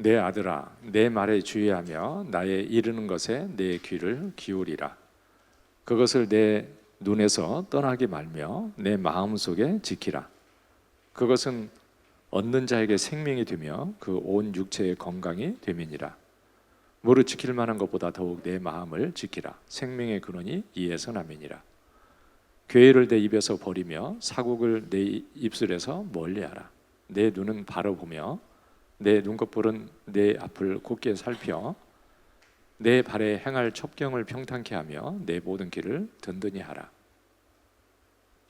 내 아들아, 내 말에 주의하며 나의 이르는 것에 내 귀를 기울이라. 그것을 내 눈에서 떠나게 말며 내 마음속에 지키라. 그것은 얻는 자에게 생명이 되며 그 온 육체의 건강이 됨이니라. 무릇 지킬 만한 것보다 더욱 내 마음을 지키라. 생명의 근원이 이에서 남이니라. 괴를 내 입에서 버리며 사국을 내 입술에서 멀리하라. 내 눈은 바로 보며 내 눈꺼풀은 내 앞을 곧게 살펴 내 발에 행할 첩경을 평탄케 하며 내 모든 길을 든든히 하라.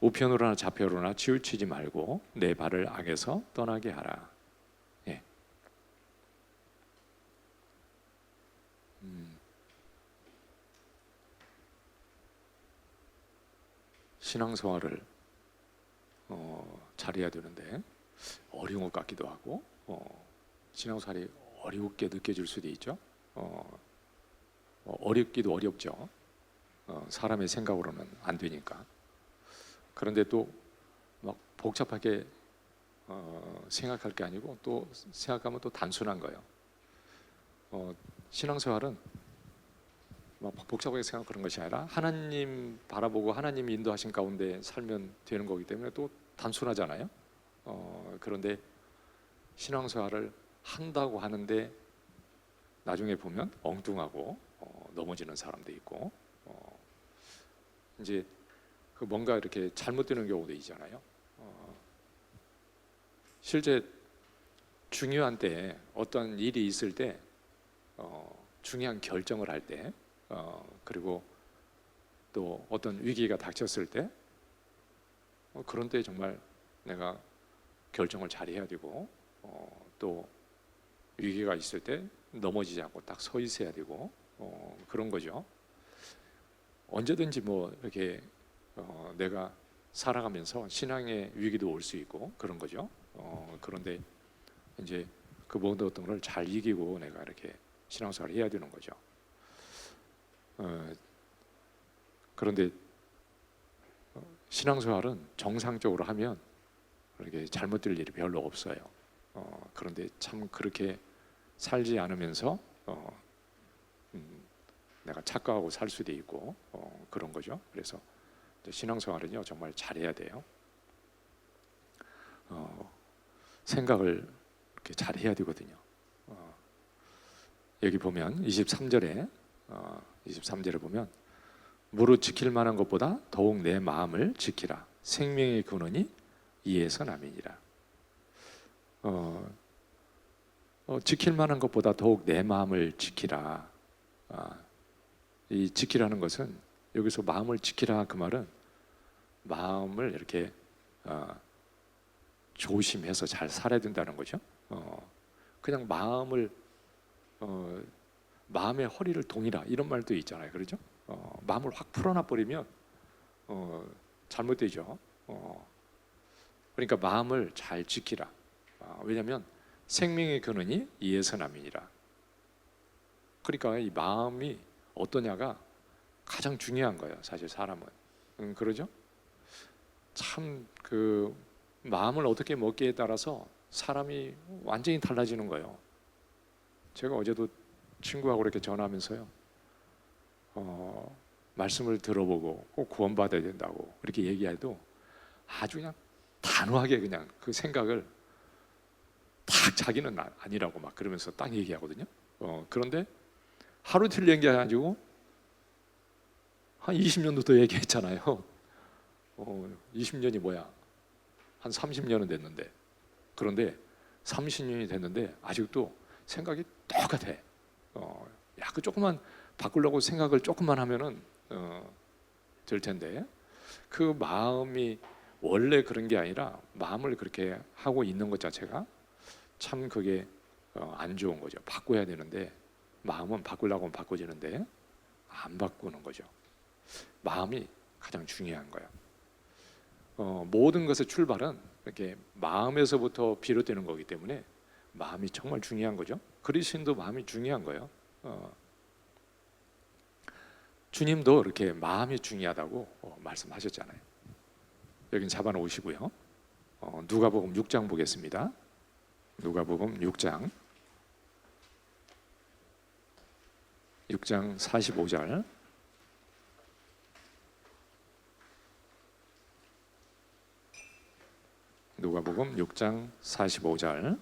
우편으로나 좌편으로나 치우치지 말고 내 발을 악에서 떠나게 하라. 예. 신앙생활을 잘해야 되는데 어려운 것 같기도 하고 신앙생활이 어렵게 느껴질 수도 있죠. 어렵기도 어렵죠. 사람의 생각으로는 안 되니까. 그런데 또 막 복잡하게 생각할 게 아니고 또 생각하면 또 단순한 거예요. 신앙생활은 막 복잡하게 생각하는 것이 아니라 하나님 바라보고 하나님이 인도하신 가운데 살면 되는 거기 때문에 또 단순하잖아요. 그런데 신앙생활을 한다고 하는데 나중에 보면 엉뚱하고 넘어지는 사람도 있고 이제 그 뭔가 이렇게 잘못되는 경우도 있잖아요. 실제 중요한 때 어떤 일이 있을 때 중요한 결정을 할 때 그리고 또 어떤 위기가 닥쳤을 때 그런 때 정말 내가 결정을 잘 해야 되고 또 위기가 있을 때 넘어지지 않고 딱 서 있어야 되고 그런 거죠. 언제든지 뭐 이렇게 내가 살아가면서 신앙의 위기도 올 수 있고 그런 거죠. 그런데 이제 그 모든 어떤 걸 잘 이기고 내가 이렇게 신앙생활을 해야 되는 거죠. 그런데 신앙생활은 정상적으로 하면 이렇게 잘못될 일이 별로 없어요. 그런데 참 그렇게 살지 않으면서 내가 착각하고 살 수도 있고 그런 거죠. 그래서 신앙생활은요 정말 잘해야 돼요. 생각을 이렇게 잘 해야 되거든요. 여기 보면 23절에 보면 무릇 지킬 만한 것보다 더욱 내 마음을 지키라. 생명의 근원이 이에서 남이니라. 지킬 만한 것보다 더욱 내 마음을 지키라. 이 지키라는 것은 여기서 마음을 지키라 그 말은 마음을 이렇게 조심해서 잘 살아야 된다는 거죠. 그냥 마음의 허리를 동이라 이런 말도 있잖아요. 그렇죠? 마음을 확 풀어놔 버리면 잘못되죠. 그러니까 마음을 잘 지키라. 왜냐하면 생명의 근원이 이에서 남이니라. 그러니까 이 마음이 어떠냐가 가장 중요한 거예요. 사실 사람은 그러죠? 참 그 마음을 어떻게 먹기에 따라서 사람이 완전히 달라지는 거예요. 제가 어제도 친구하고 이렇게 전화하면서요, 말씀을 들어보고 꼭 구원받아야 된다고 이렇게 얘기해도 아주 그냥 단호하게 그냥 그 생각을 딱 자기는 아니라고 막 그러면서 딱 얘기하거든요. 그런데 하루 이틀 얘기해가지고 한 20년도 더 얘기했잖아요. 20년이 뭐야? 한 30년은 됐는데, 그런데 30년이 됐는데 아직도 생각이 똑같아. 그 조금만 바꾸려고 생각을 조금만 하면은 될 텐데 그 마음이 원래 그런 게 아니라 마음을 그렇게 하고 있는 것 자체가 참 그게 안 좋은 거죠. 바꿔야 되는데 마음은 바꾸려고 하면 바꿔지는데 안 바꾸는 거죠. 마음이 가장 중요한 거예요. 모든 것의 출발은 이렇게 마음에서부터 비롯되는 거기 때문에 마음이 정말 중요한 거죠. 그리스도인도 마음이 중요한 거예요. 주님도 이렇게 마음이 중요하다고 말씀하셨잖아요. 여긴 잡아놓으시고요. 누가복음 6장 보겠습니다. 누가복음 6장 6장 45절. 누가복음 6장 45절.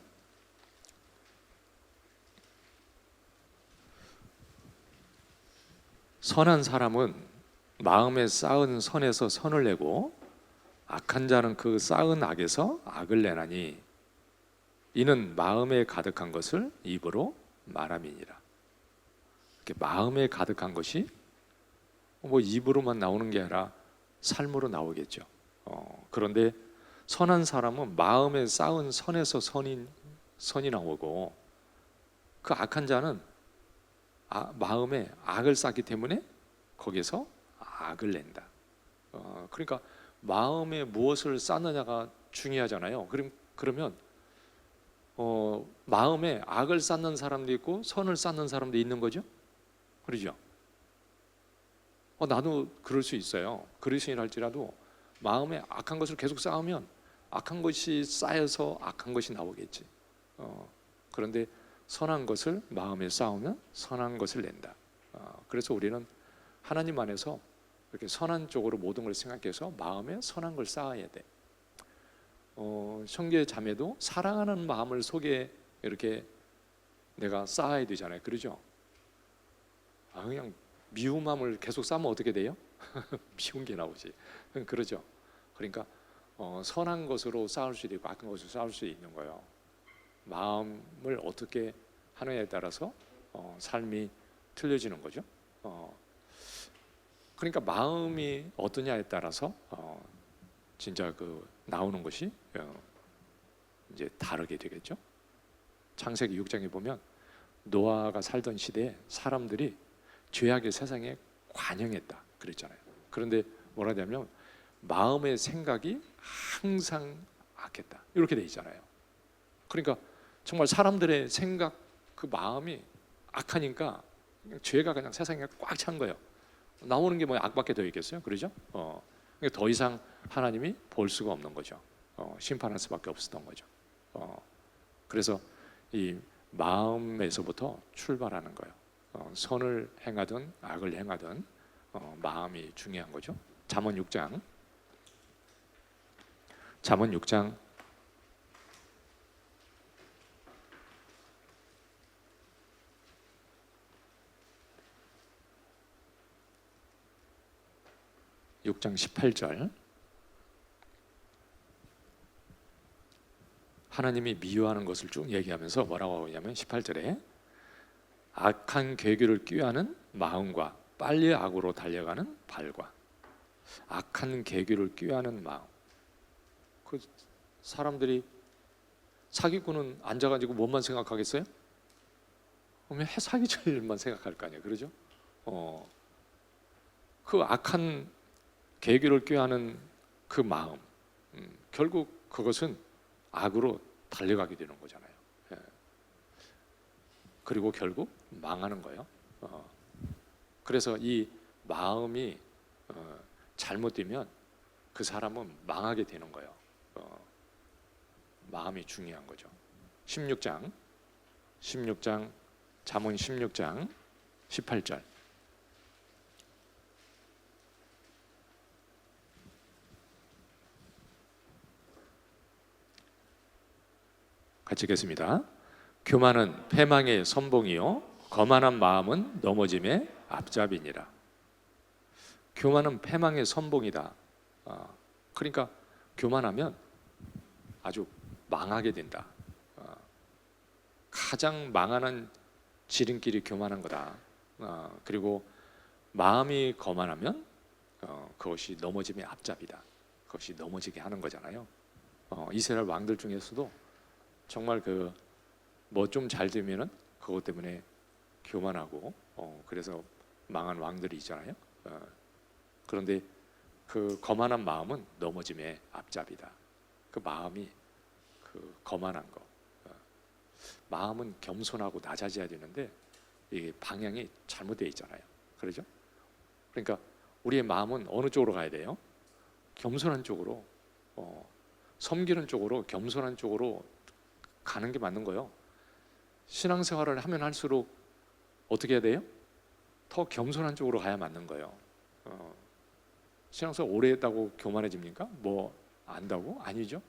선한 사람은 마음에 쌓은 선에서 선을 내고 악한 자는 그 쌓은 악에서 악을 내나니 이는 마음에 가득한 것을 입으로 말함이니라. 이렇게 마음에 가득한 것이 뭐 입으로만 나오는 게 아니라 삶으로 나오겠죠. 그런데 선한 사람은 마음에 쌓은 선에서 선이 나오고, 그 악한 자는 마음에 악을 쌓기 때문에 거기서 악을 낸다. 그러니까 마음에 무엇을 쌓느냐가 중요하잖아요. 그러면 마음에 악을 쌓는 사람도 있고 선을 쌓는 사람도 있는 거죠. 그러죠. 나도 그럴 수 있어요. 그리스도인할지라도 마음에 악한 것을 계속 쌓으면 악한 것이 쌓여서 악한 것이 나오겠지. 그런데 선한 것을 마음에 쌓으면 선한 것을 낸다. 그래서 우리는 하나님 안에서 이렇게 선한 쪽으로 모든 걸 생각해서 마음에 선한 걸 쌓아야 돼. 형제 자매도 사랑하는 마음을 속에 이렇게 내가 쌓아야 되잖아요. 그러죠? 그냥 미운 마음을 계속 쌓으면 어떻게 돼요? 미운 게 나오지. 그러죠. 그러니까 선한 것으로 쌓을 수도 있고 악한 것으로 쌓을 수 있는 거예요. 마음을 어떻게 하느냐에 따라서 삶이 틀려지는 거죠. 그러니까 마음이 어떠냐에 따라서 진짜 그 나오는 것이 이제 다르게 되겠죠. 창세기 6장에 보면 노아가 살던 시대에 사람들이 죄악의 세상에 관영했다 그랬잖아요. 그런데 뭐라 하냐면 마음의 생각이 항상 악했다 이렇게 돼 있잖아요. 그러니까 정말 사람들의 생각, 그 마음이 악하니까 그냥 죄가 그냥 세상에 꽉 찬 거예요. 나오는 게 뭐 악밖에 더 있겠어요? 그러죠? 그러니까 더 이상 하나님이 볼 수가 없는 거죠. 심판할 수밖에 없었던 거죠. 그래서 이 마음에서부터 출발하는 거예요. 선을 행하든 악을 행하든 마음이 중요한 거죠. 잠언 6장 (6장) 18절. 하나님이 미워하는 것을 쭉 얘기하면서 뭐라고 하냐면 18절에 악한 계기를 꾀하는 마음과 빨리 악으로 달려가는 발과. 악한 계기를 꾀하는 마음. 그 사람들이 사기꾼은 앉아가지고 뭔만 생각하겠어요? 그러면 사기칠 일만 생각할 거 아니에요, 그러죠? 그 악한 계기를 꾀하는 그 마음, 결국 그것은 악으로 달려가게 되는 거잖아요. 그리고 결국 망하는 거예요. 그래서 이 마음이 잘못되면 그 사람은 망하게 되는 거예요. 마음이 중요한 거죠. 16장 잠언 16장 18절. 같이 읽겠습니다. 교만은 패망의 선봉이요 거만한 마음은 넘어짐의 앞잡이니라. 교만은 패망의 선봉이다. 그러니까 교만하면 아주 망하게 된다. 가장 망하는 지름길이 교만한 거다. 그리고 마음이 거만하면 그것이 넘어짐의 앞잡이다. 그것이 넘어지게 하는 거잖아요. 이스라엘 왕들 중에서도 정말 그 뭐 좀 잘 되면은 그것 때문에 교만하고 그래서 망한 왕들이 있잖아요. 그런데 그 거만한 마음은 넘어짐의 앞잡이다. 그 마음이 그 거만한 거. 마음은 겸손하고 낮아져야 되는데 이 방향이 잘못되어 있잖아요. 그렇죠? 그러니까 우리의 마음은 어느 쪽으로 가야 돼요? 겸손한 쪽으로, 섬기는 쪽으로, 겸손한 쪽으로 가는 게 맞는 거예요. 신앙생활을 하면 할수록 어떻게 해야 돼요? 더 겸손한 쪽으로 가야 맞는 거예요. 신앙생활 오래 했다고 교만해집니까? 뭐 안다고? 아니죠.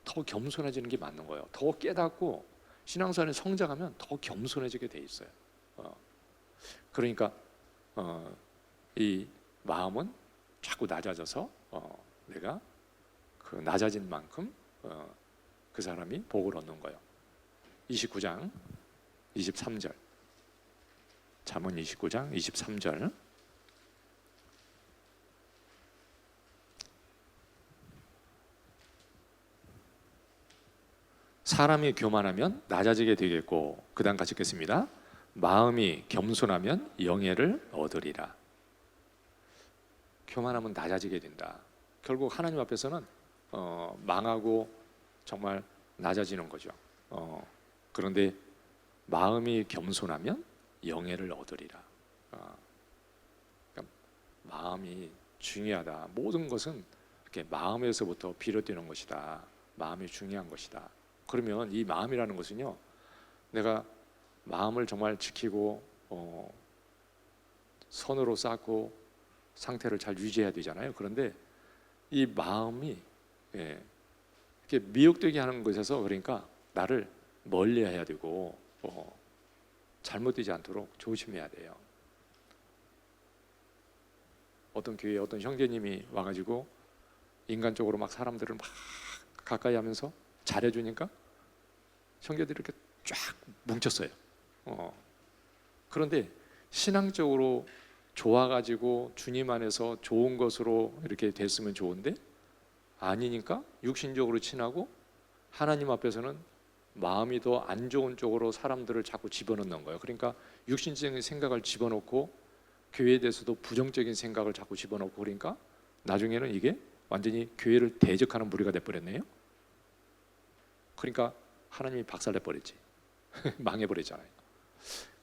더 겸손해지는 게 맞는 거예요. 더 깨닫고 신앙생활에 성장하면 더 겸손해지게 돼 있어요. 그러니까 이 마음은 자꾸 낮아져서 내가 그 낮아진 만큼 그 사람이 복을 얻는 거예요. 29장 23절, 잠언 29장 23절. 사람이 교만하면 낮아지게 되겠고, 그 다음 같이 읽겠습니다. 마음이 겸손하면 영예를 얻으리라. 교만하면 낮아지게 된다. 결국 하나님 앞에서는 망하고 정말 낮아지는 거죠. 그런데 마음이 겸손하면 영예를 얻으리라. 그러니까 마음이 중요하다. 모든 것은 이렇게 마음에서부터 비롯되는 것이다. 마음이 중요한 것이다. 그러면 이 마음이라는 것은요, 내가 마음을 정말 지키고 선으로 쌓고 상태를 잘 유지해야 되잖아요. 그런데 이 마음이 이렇게 미혹되게 하는 것에서, 그러니까 나를 멀리해야 되고 잘못되지 않도록 조심해야 돼요. 어떤 교회에 어떤 형제님이 와가지고 인간적으로 막 사람들을 막 가까이 하면서 잘해주니까 형제들이 이렇게 쫙 뭉쳤어요. 그런데 신앙적으로 좋아가지고 주님 안에서 좋은 것으로 이렇게 됐으면 좋은데 아니니까 육신적으로 친하고 하나님 앞에서는 마음이 더 안 좋은 쪽으로 사람들을 자꾸 집어넣는 거예요. 그러니까 육신적인 생각을 집어넣고 교회에 대해서도 부정적인 생각을 자꾸 집어넣고, 그러니까 나중에는 이게 완전히 교회를 대적하는 무리가 돼버렸네요. 그러니까 하나님이 박살내버렸지. 망해버렸잖아요.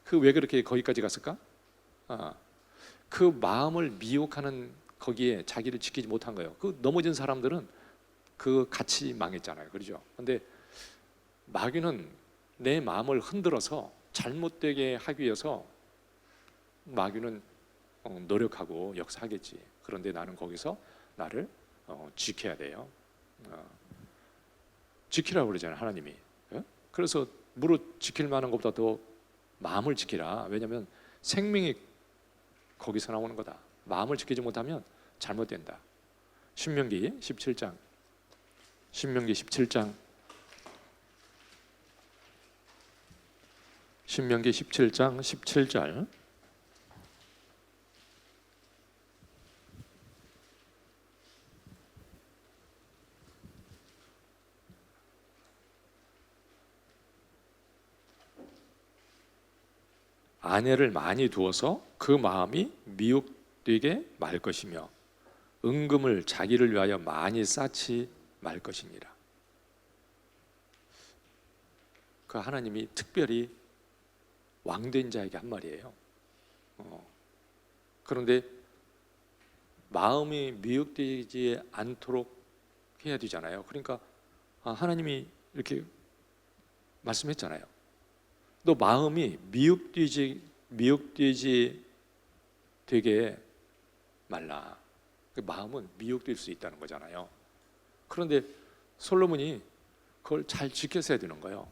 그 왜 그렇게 거기까지 갔을까? 그 마음을 미혹하는 거기에 자기를 지키지 못한 거예요. 그 넘어진 사람들은 그 같이 망했잖아요. 그렇죠? 근데 마귀는 내 마음을 흔들어서 잘못되게 하기 위해서 마귀는 노력하고 역사하겠지. 그런데 나는 거기서 나를 지켜야 돼요. 지키라고 그러잖아요, 하나님이. 그래서 무릇 지킬 만한 것보다 더 마음을 지키라. 왜냐하면 생명이 거기서 나오는 거다. 마음을 지키지 못하면 잘못된다. 신명기 17장, 신명기 17장, 신명기 17장 17절. 아내를 많이 두어서 그 마음이 미혹되게 말 것이며 은금을 자기를 위하여 많이 쌓지 말 것이니라. 그 하나님이 특별히 왕된 자에게 한 말이에요. 그런데 마음이 미혹되지 않도록 해야 되잖아요. 그러니까 하나님이 이렇게 말씀했잖아요. 너 마음이 미혹되지 되게 말라. 그 마음은 미혹될 수 있다는 거잖아요. 그런데 솔로몬이 그걸 잘 지켜서 해야 되는 거예요.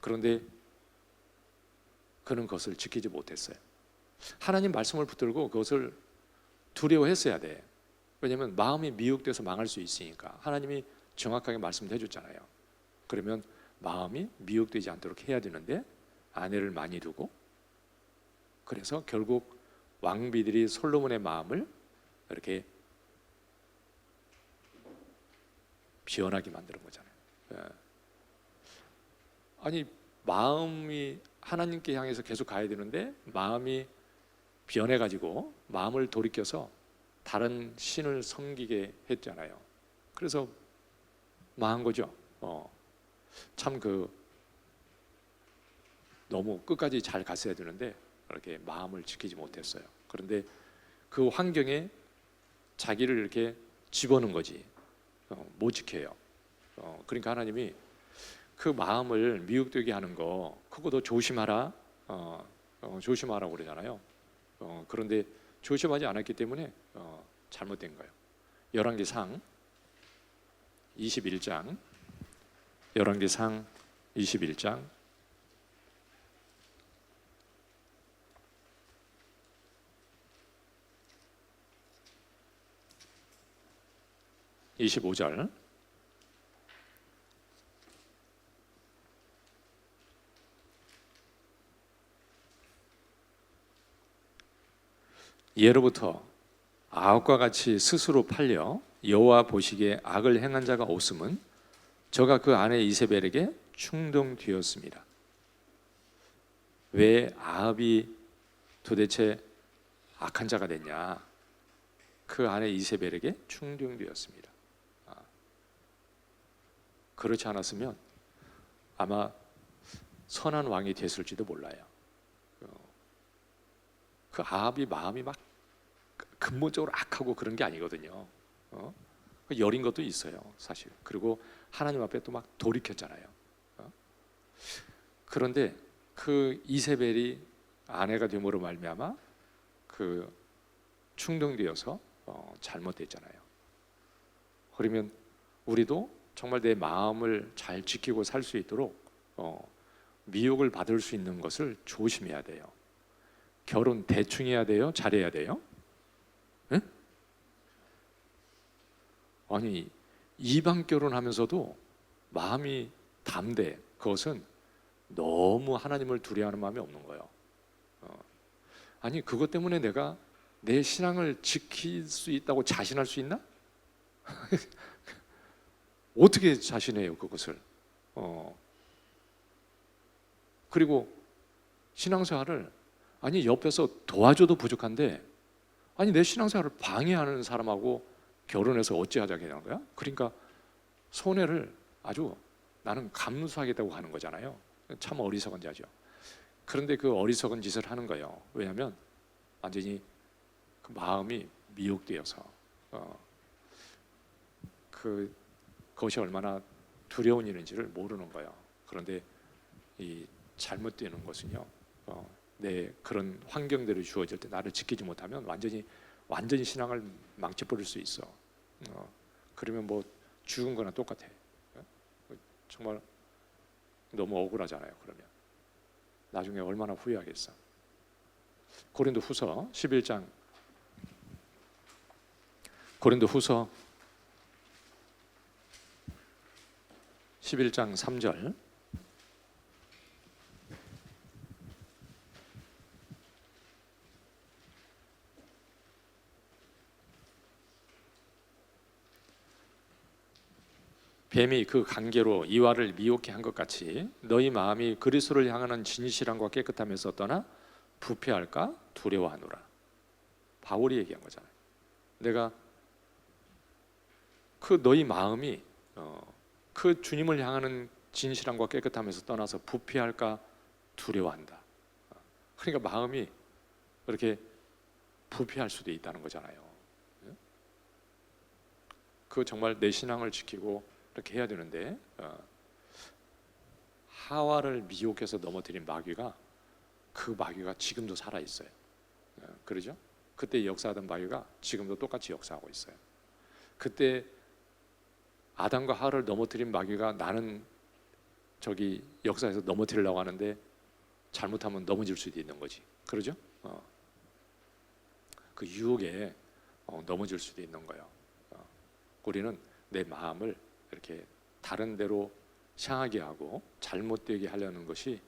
그런데 그는 그것을 지키지 못했어요. 하나님 말씀을 붙들고 그것을 두려워했어야 돼. 왜냐하면 마음이 미혹돼서 망할 수 있으니까. 하나님이 정확하게 말씀해 줬잖아요. 그러면 마음이 미혹되지 않도록 해야 되는데 아내를 많이 두고, 그래서 결국 왕비들이 솔로몬의 마음을 이렇게 변하게 만드는 거잖아요. 아니, 마음이 하나님께 향해서 계속 가야 되는데 마음이 변해가지고 마음을 돌이켜서 다른 신을 섬기게 했잖아요. 그래서 망한 거죠. 참 너무 끝까지 잘 갔어야 되는데 그렇게 마음을 지키지 못했어요. 그런데 그 환경에 자기를 이렇게 집어넣은 거지. 못 지켜요. 그러니까 하나님이 그 마음을 미혹되게 하는 거, 그거 더 조심하라. 조심하라고 그러잖아요. 그런데 조심하지 않았기 때문에 잘못된 거예요. 열왕기상 21장, 열왕기상 21장 25절. 예로부터 아합과 같이 스스로 팔려 여호와 보시기에 악을 행한 자가 없음은 저가 그 아내 이세벨에게 충동되었습니다. 왜 아합이 도대체 악한 자가 됐냐? 그 아내 이세벨에게 충동되었습니다. 그렇지 않았으면 아마 선한 왕이 됐을지도 몰라요. 그 아합이 마음이 막 근본적으로 악하고 그런 게 아니거든요. 여린 것도 있어요, 사실. 그리고 하나님 앞에 또 막 돌이켰잖아요. 그런데 그 이세벨이 아내가 됨으로 말미암아 그 충동되어서 잘못됐잖아요. 그러면 우리도 정말 내 마음을 잘 지키고 살 수 있도록 미혹을 받을 수 있는 것을 조심해야 돼요. 결혼 대충 해야 돼요? 잘해야 돼요? 네? 아니 이방 결혼하면서도 마음이 담대, 그것은 너무 하나님을 두려워하는 마음이 없는 거예요. 아니 그것 때문에 내가 내 신앙을 지킬 수 있다고 자신할 수 있나? 어떻게 자신해요 그것을? 그리고 신앙생활을 아니 옆에서 도와줘도 부족한데 아니 내 신앙생활을 방해하는 사람하고 결혼해서 어찌하자게 되는 거야? 그러니까 손해를 아주 나는 감수하겠다고 하는 거잖아요. 참 어리석은 자죠. 그런데 그 어리석은 짓을 하는 거예요. 왜냐하면 완전히 그 마음이 미혹되어서 그것이 얼마나 두려운 일인지를 모르는 거예요. 그런데 이 잘못되는 것은요, 내 그런 환경들이 주어질 때 나를 지키지 못하면 완전히 신앙을 망쳐버릴 수 있어. 그러면 뭐 죽은 거나 똑같아. 정말 너무 억울하잖아요. 그러면 나중에 얼마나 후회하겠어. 고린도후서 11장, 고린도후서 11장 3절. 뱀이 그 관계로 이와를 미혹해 한 것 같이 너희 마음이 그리스도를 향하는 진실함과 깨끗함에서 떠나 부패할까 두려워하노라. 바울이 얘기한 거잖아요. 내가 그 너희 마음이 그 주님을 향하는 진실함과 깨끗함에서 떠나서 부패할까 두려워한다. 그러니까 마음이 그렇게 부패할 수도 있다는 거잖아요. 그 정말 내 신앙을 지키고 이렇게 해야 되는데 하와를 미혹해서 넘어뜨린 마귀가 그 마귀가 지금도 살아 있어요. 그러죠? 그때 역사하던 마귀가 지금도 똑같이 역사하고 있어요. 그때 아담과 하와를 넘어뜨린 마귀가 나는 저기 역사에서 넘어뜨리려고 하는데 잘못하면 넘어질 수도 있는 거지. 그러죠? 그 유혹에 넘어질 수도 있는 거예요. 우리는 내 마음을 이렇게 다른 데로 향하게 하고 잘못되게 하려는 것이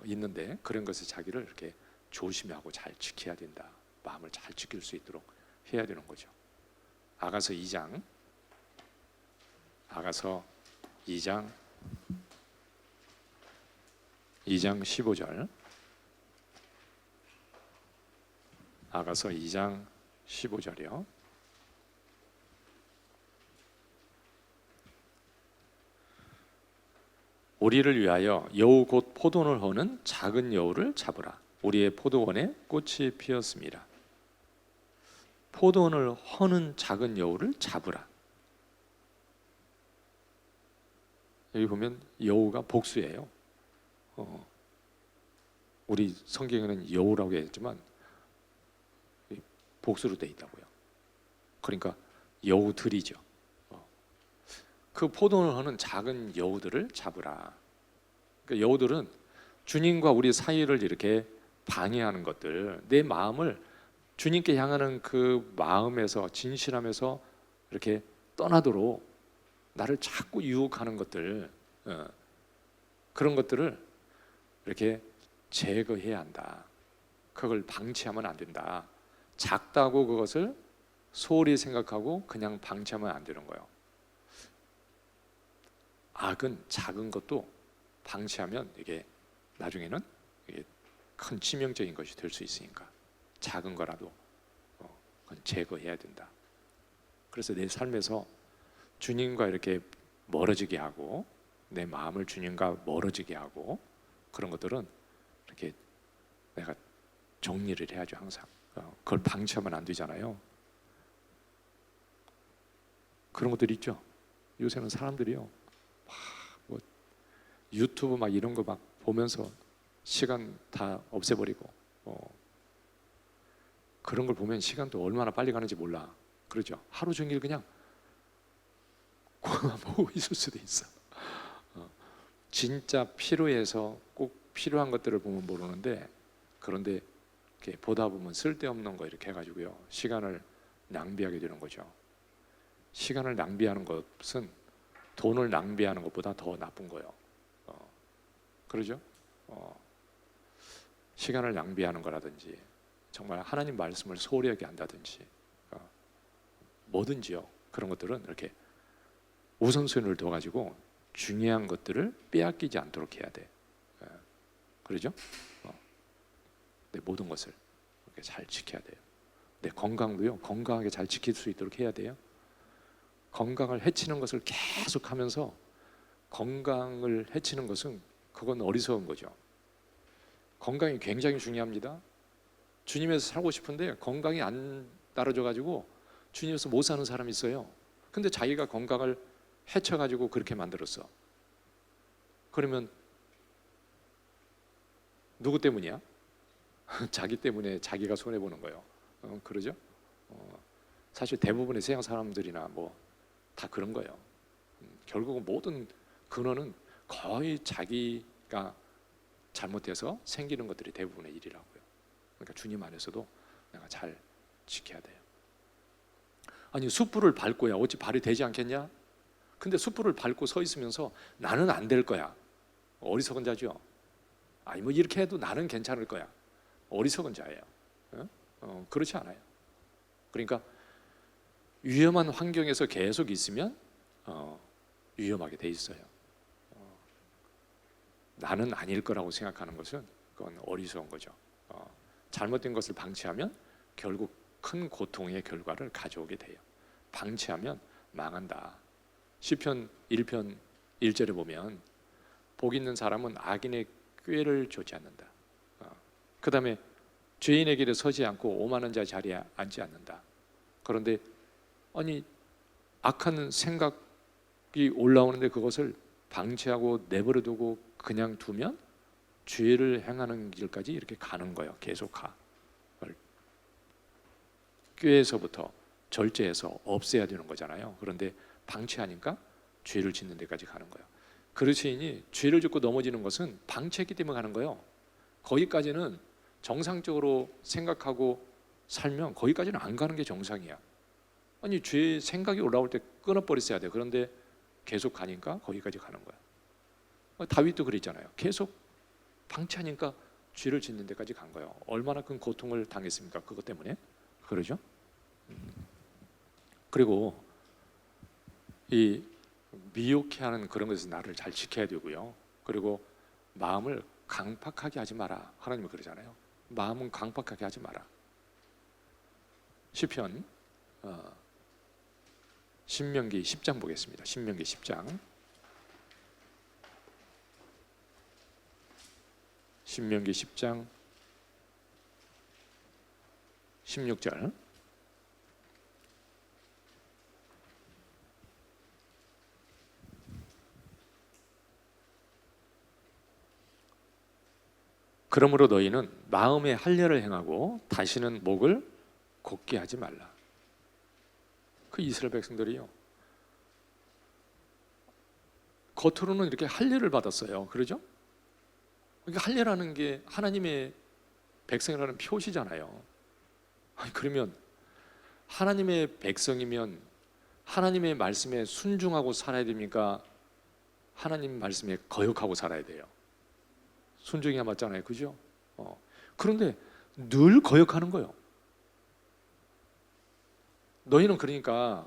있는데 그런 것을 자기를 이렇게 조심하고 잘 지켜야 된다. 마음을 잘 지킬 수 있도록 해야 되는 거죠. 아가서 2장 15절. 아가서 2장 15절이요. 우리를 위하여 여우 곧 포도원을 허는 작은 여우를 잡으라. 우리의 포도원에 꽃이 피었습니다. 포도원을 허는 작은 여우를 잡으라. 여기 보면 여우가 복수예요. 우리 성경에는 여우라고 했지만 복수로 돼 있다고요. 그러니까 여우들이죠. 그 포도를 하는 작은 여우들을 잡으라. 그러니까 여우들은 주님과 우리 사이를 이렇게 방해하는 것들, 내 마음을 주님께 향하는 그 마음에서 진실함에서 이렇게 떠나도록 나를 자꾸 유혹하는 것들, 그런 것들을 이렇게 제거해야 한다. 그걸 방치하면 안 된다. 작다고 그것을 소홀히 생각하고 그냥 방치하면 안 되는 거예요. 악은 작은 것도 방치하면 이게 나중에는 이게 큰 치명적인 것이 될 수 있으니까 작은 거라도 그건 제거해야 된다. 그래서 내 삶에서 주님과 이렇게 멀어지게 하고 내 마음을 주님과 멀어지게 하고 그런 것들은 이렇게 내가 정리를 해야죠. 항상 그걸 방치하면 안 되잖아요. 그런 것들이 있죠. 요새는 사람들이요 뭐 유튜브 막 이런 거 막 보면서 시간 다 없애버리고 그런 걸 보면 시간도 얼마나 빨리 가는지 몰라. 그러죠. 하루 종일 그냥 그거만 보고 있을 수도 있어. 진짜 필요해서 꼭 필요한 것들을 보면 모르는데, 그런데 이렇게 보다 보면 쓸데없는 거 이렇게 해가지고요 시간을 낭비하게 되는 거죠. 시간을 낭비하는 것은 돈을 낭비하는 것보다 더 나쁜 거예요. 그러죠? 시간을 낭비하는 거라든지 정말 하나님 말씀을 소홀히 하게 한다든지 뭐든지요. 그런 것들은 이렇게 우선순위를 둬가지고 중요한 것들을 빼앗기지 않도록 해야 돼. 그러죠? 내 모든 것을 이렇게 잘 지켜야 돼요. 내 건강도요 건강하게 잘 지킬 수 있도록 해야 돼요. 건강을 해치는 것을 계속하면서 건강을 해치는 것은 그건 어리석은 거죠. 건강이 굉장히 중요합니다. 주님에서 살고 싶은데 건강이 안 따라줘 가지고 주님에서 못 사는 사람이 있어요. 근데 자기가 건강을 해쳐 가지고 그렇게 만들었어. 그러면 누구 때문이야? 자기 때문에 자기가 손해 보는 거예요. 그러죠? 사실 대부분의 세상 사람들이나 뭐 다 그런 거예요. 결국은 모든 근원은 거의 자기가 잘못해서 생기는 것들이 대부분의 일이라고요. 그러니까 주님 안에서도 내가 잘 지켜야 돼요. 아니 숯불을 밟고야 어찌 발이 되지 않겠냐? 근데 숯불을 밟고 서 있으면서 나는 안 될 거야. 어리석은 자죠. 아니 뭐 이렇게 해도 나는 괜찮을 거야. 어리석은 자예요. 그렇지 않아요. 그러니까 위험한 환경에서 계속 있으면 위험하게 돼 있어요. 나는 아닐 거라고 생각하는 것은 그건 어리석은 거죠. 잘못된 것을 방치하면 결국 큰 고통의 결과를 가져오게 돼요. 방치하면 망한다. 시편 1편 1절에 보면 복 있는 사람은 악인의 꾀를 좇지 않는다. 그 다음에 죄인의 길에 서지 않고 오만한 자 자리에 앉지 않는다. 그런데 아니 악한 생각이 올라오는데 그것을 방치하고 내버려두고 그냥 두면 죄를 행하는 길까지 이렇게 가는 거예요. 계속 가. 꾀에서부터 절제해서 없애야 되는 거잖아요. 그런데 방치하니까 죄를 짓는 데까지 가는 거예요. 그리스도인이 죄를 짓고 넘어지는 것은 방치했기 때문에 가는 거예요. 거기까지는 정상적으로 생각하고 살면 거기까지는 안 가는 게 정상이야. 아니 죄 생각이 올라올 때 끊어버렸어야 돼. 그런데 계속 가니까 거기까지 가는 거야. 다윗도 그랬잖아요. 계속 방치하니까 죄를 짓는 데까지 간 거예요. 얼마나 큰 고통을 당했습니까? 그것 때문에. 그러죠? 그리고 이 미혹해하는 그런 것에서 나를 잘 지켜야 되고요. 그리고 마음을 강팍하게 하지 마라. 하나님은 그러잖아요. 마음은 강팍하게 하지 마라. 시편 신명기 10장 보겠습니다. 신명기 10장. 신명기 10장 16절. 그러므로 너희는 마음의 할례를 행하고 다시는 목을 곧게 하지 말라. 그 이스라엘 백성들이요, 겉으로는 이렇게 할례를 받았어요. 그러죠? 그러니까 할례라는 게 하나님의 백성이라는 표시잖아요. 아니, 그러면 하나님의 백성이면 하나님의 말씀에 순종하고 살아야 됩니까? 하나님 말씀에 거역하고 살아야 돼요. 순종이야 맞잖아요. 그죠? 그런데 늘 거역하는 거예요. 너희는 그러니까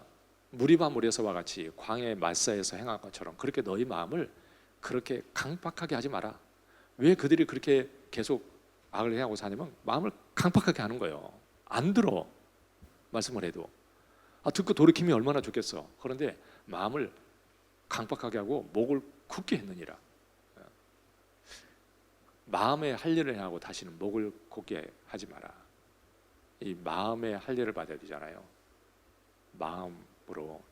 무리바 무리에서와 같이 광야의 마사에서 행한 것처럼 그렇게 너희 마음을 그렇게 강박하게 하지 마라. 왜 그들이 그렇게 계속 악을 행하고 사냐면 마음을 강박하게 하는 거예요. 안 들어, 말씀을 해도. 듣고 돌이키면 얼마나 좋겠어. 그런데 마음을 강박하게 하고 목을 굳게 했느니라. 마음에 할례를 행하고 다시는 목을 굳게 하지 마라. 이 마음에 할례를 받아야 되잖아요. 마음으로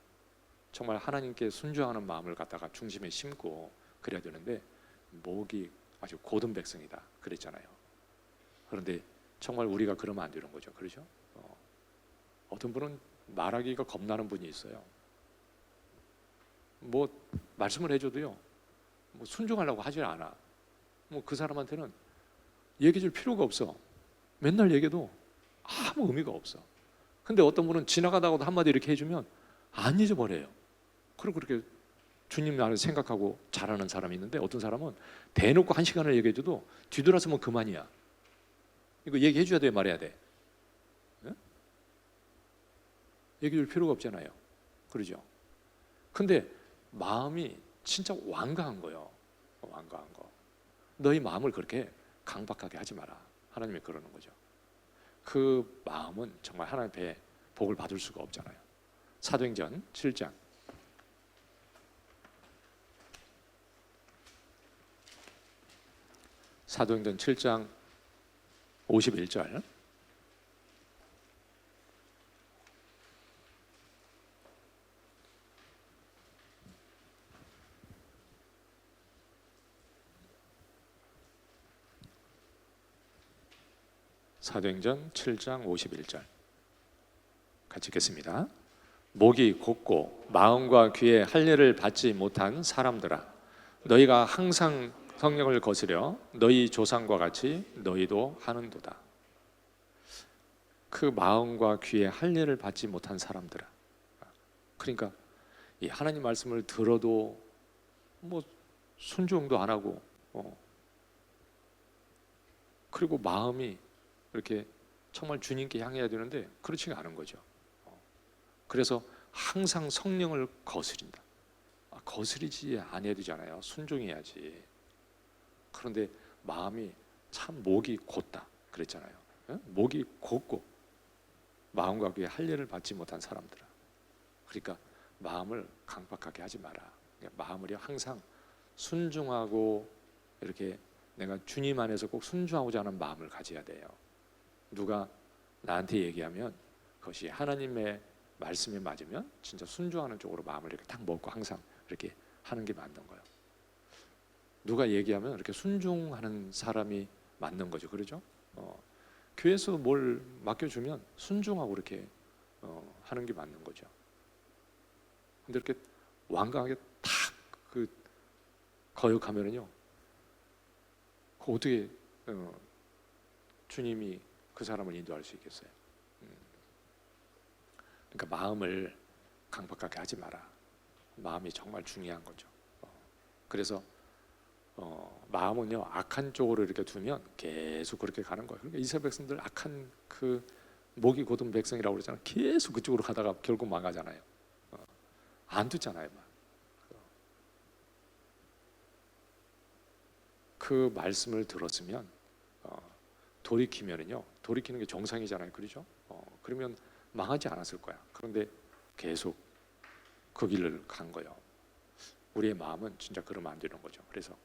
정말 하나님께 순종하는 마음을 갖다가 중심에 심고 그래야 되는데 목이 아주 고든 백성이다 그랬잖아요. 그런데 정말 우리가 그러면 안 되는 거죠. 그렇죠? 어떤 분은 말하기가 겁나는 분이 있어요. 뭐 말씀을 해줘도요, 뭐 순종하려고 하질 않아. 뭐 그 사람한테는 얘기해 줄 필요가 없어. 맨날 얘기해도 아무 의미가 없어. 근데 어떤 분은 지나가다가도 한마디 이렇게 해주면 안 잊어버려요. 그리고 그렇게 주님 나를 생각하고 잘하는 사람이 있는데, 어떤 사람은 대놓고 1시간을 얘기해줘도 뒤돌아서면 그만이야. 이거 얘기해 줘야 돼, 말해야 돼? 네? 얘기해 줄 필요가 없잖아요. 그러죠? 근데 마음이 진짜 완강한 거예요. 완강한 거. 너희 마음을 그렇게 강박하게 하지 마라. 하나님이 그러는 거죠. 그 마음은 정말 하나님 앞에 복을 받을 수가 없잖아요. 사도행전 7장 사도행전 7장 51절. 사도행전 7장 51절 같이 읽겠습니다. 목이 곧고 마음과 귀에 할례를 받지 못한 사람들아, 너희가 항상 성령을 거스려 너희 조상과 같이 너희도 하는도다. 그 마음과 귀에 할례를 받지 못한 사람들아, 그러니까 이 하나님 말씀을 들어도 뭐 순종도 안 하고, 그리고 마음이 이렇게 정말 주님께 향해야 되는데 그렇지가 않은 거죠. 그래서 항상 성령을 거스린다. 거스리지 않아야 되잖아요. 순종해야지. 그런데 마음이 참 목이 곧다 그랬잖아요. 목이 곧고 마음과 귀에 할례를 받지 못한 사람들아, 그러니까 마음을 강박하게 하지 마라. 마음을 항상 순종하고 이렇게 내가 주님 안에서 꼭 순종하고자 하는 마음을 가져야 돼요. 누가 나한테 얘기하면 그것이 하나님의 말씀에 맞으면 진짜 순종하는 쪽으로 마음을 이렇게 딱 먹고 항상 이렇게 하는 게 맞는 거예요. 누가 얘기하면 이렇게 순종하는 사람이 맞는 거죠. 그러죠? 교회에서 뭘 맡겨주면 순종하고 이렇게 하는 게 맞는 거죠. 근데 이렇게 완강하게 탁 그 거역하면은요, 그 어떻게 주님이 그 사람을 인도할 수 있겠어요? 그러니까 마음을 강박하게 하지 마라. 마음이 정말 중요한 거죠. 그래서 마음은요, 악한 쪽으로 이렇게 두면 계속 그렇게 가는 거예요. 그러니까 이스라엘 백성들 악한 그 목이 곧은 백성이라고 그러잖아요. 계속 그쪽으로 가다가 결국 망하잖아요. 안 듣잖아요. 그 말씀을 들었으면 돌이키면은요, 돌이키는 게 정상이잖아요. 그렇죠? 그러면 망하지 않았을 거야. 그런데 계속 그 길을 간 거예요. 우리의 마음은 진짜 그러면 안 되는 거죠. 그래서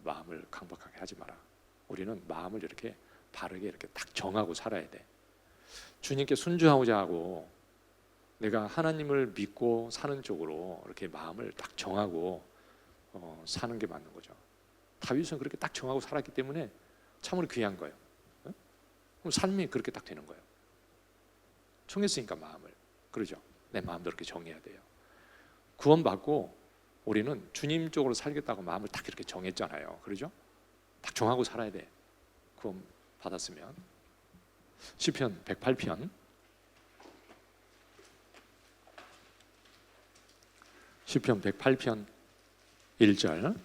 마음을 강박하게 하지 마라. 우리는 마음을 이렇게 바르게 이렇게 딱 정하고 살아야 돼. 주님께 순종하고자 하고 내가 하나님을 믿고 사는 쪽으로 이렇게 마음을 딱 정하고 사는 게 맞는 거죠. 다윗은 그렇게 딱 정하고 살았기 때문에 참으로 귀한 거예요. 그럼 삶이 그렇게 딱 되는 거예요. 정했으니까 마음을. 그러죠. 내 마음도 그렇게 정해야 돼요. 구원받고 우리는 주님 쪽으로 살겠다고 마음을 딱 이렇게 정했잖아요. 그러죠? 딱 정하고 살아야 돼. 구원 받았으면. 시편 108편 시편 108편 1절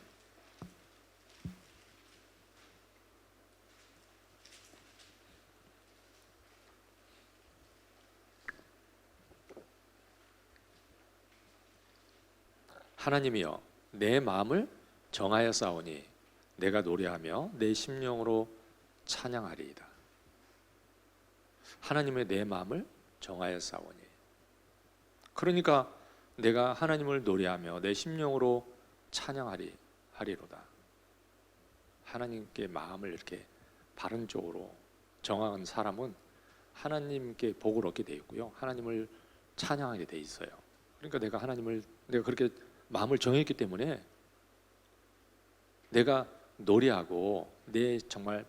하나님이여 내 마음을 정하여 싸우니 내가 노래하며 내 심령으로 찬양하리이다. 하나님의 내 마음을 정하여 싸우니, 그러니까 내가 하나님을 노래하며 내 심령으로 찬양하리로다. 하나님께 마음을 이렇게 바른 쪽으로 정한 사람은 하나님께 복을 얻게 돼 있고요, 하나님을 찬양하게 돼 있어요. 그러니까 내가 그렇게 마음을 정했기 때문에 내가 노래하고 내 정말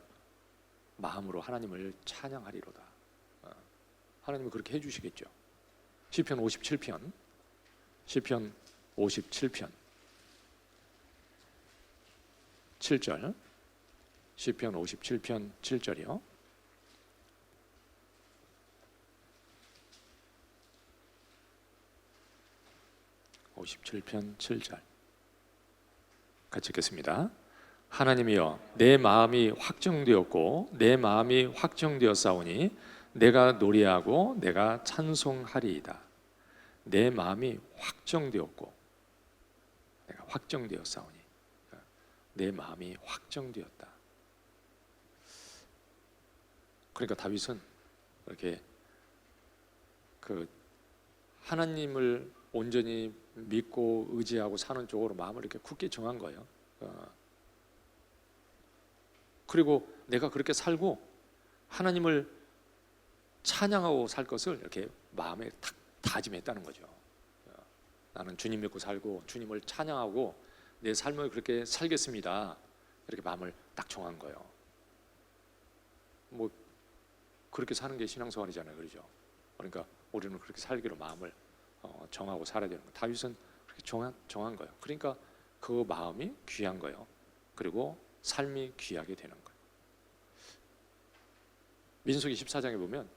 마음으로 하나님을 찬양하리로다. 하나님은 그렇게 해주시겠죠. 시편 57편 7절 시편 57편 7절이요. (57편 7절) 같이 읽겠습니다. 하나님이여 내 마음이 확정되었고 내 마음이 확정되었사오니 내가 노래하고 내가 찬송하리이다. 내 마음이 확정되었고 내가 확정되었사오니, 내 마음이 확정되었다. 그러니까 다윗은 이렇게 하나님을 온전히 믿고 의지하고 사는 쪽으로 마음을 이렇게 굳게 정한 거예요. 그리고 내가 그렇게 살고 하나님을 찬양하고 살 것을 이렇게 마음에 딱 다짐했다는 거죠. 나는 주님 믿고 살고 주님을 찬양하고 내 삶을 그렇게 살겠습니다. 이렇게 마음을 딱 정한 거예요. 뭐 그렇게 사는 게 신앙생활이잖아요, 그렇죠? 그러니까 우리는 그렇게 살기로 마음을 정하고 살아야 되는 거예요. 다윗은 그렇게 정한 거예요. 그러니까 그 마음이 귀한 거예요. 그리고 삶이 귀하게 되는 거예요. 민수기 14장에 보면